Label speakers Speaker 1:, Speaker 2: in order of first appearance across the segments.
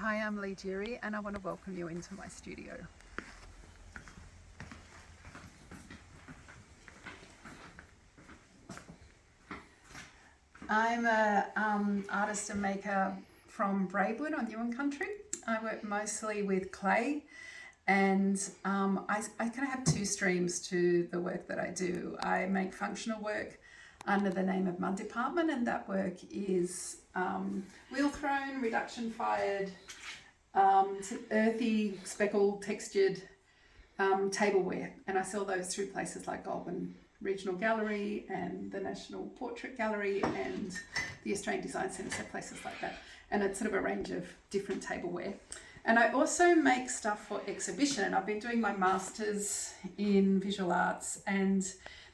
Speaker 1: Hi, I'm Lea Durie and I want to welcome you into my studio. I'm an artist and maker from Braidwood on Yuan Country. I work mostly with clay and I kind of have two streams to the work that I do. I make functional work under the name of mud department, and that work is wheel thrown, reduction fired, earthy, speckled, textured tableware, and I sell those through places like Goulburn Regional Gallery and the National Portrait Gallery and the Australian Design Centre, so places like that. And it's sort of a range of different tableware. And I also make stuff for exhibition, and I've been doing my Masters in Visual Arts, and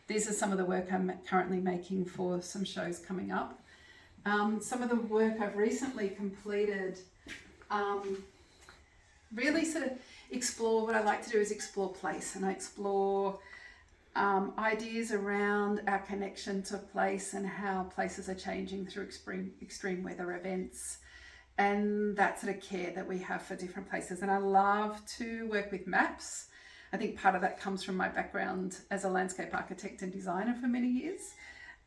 Speaker 1: these are some of the work I'm currently making for some shows coming up. Some of the work I've recently completed really sort of explore, what I like to do is explore place, and I explore ideas around our connection to place and how places are changing through extreme weather events, and that sort of care that we have for different places. And I love to work with maps. I think part of that comes from my background as a landscape architect and designer for many years.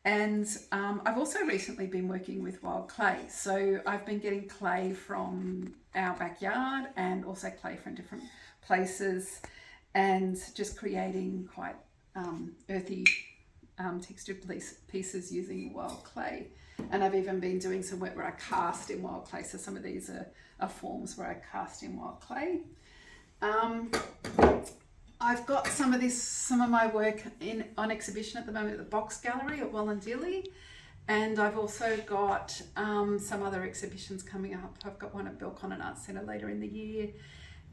Speaker 1: And I've also recently been working with wild clay. So I've been getting clay from our backyard and also clay from different places, and just creating quite earthy textured pieces using wild clay. And I've even been doing some work where I cast in wild clay. So some of these are forms where I cast in wild clay. I've got some of my work on exhibition at the moment at the Box Gallery at Wallandilly, and I've also got some other exhibitions coming up. I've got one at Belconnen Arts Centre later in the year,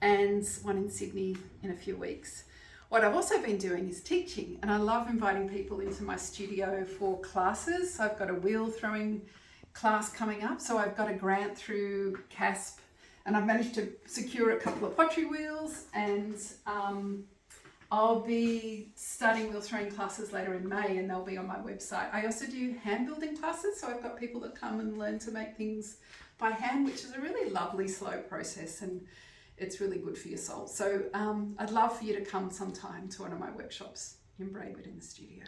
Speaker 1: and one in Sydney in a few weeks. What I've also been doing is teaching, and I love inviting people into my studio for classes. So I've got a wheel throwing class coming up, so I've got a grant through CASP, and I've managed to secure a couple of pottery wheels, and I'll be starting wheel throwing classes later in May, and they'll be on my website. I also do hand building classes, so I've got people that come and learn to make things by hand, which is a really lovely, slow process, and it's really good for your soul. So I'd love for you to come sometime to one of my workshops in Braidwood in the studio.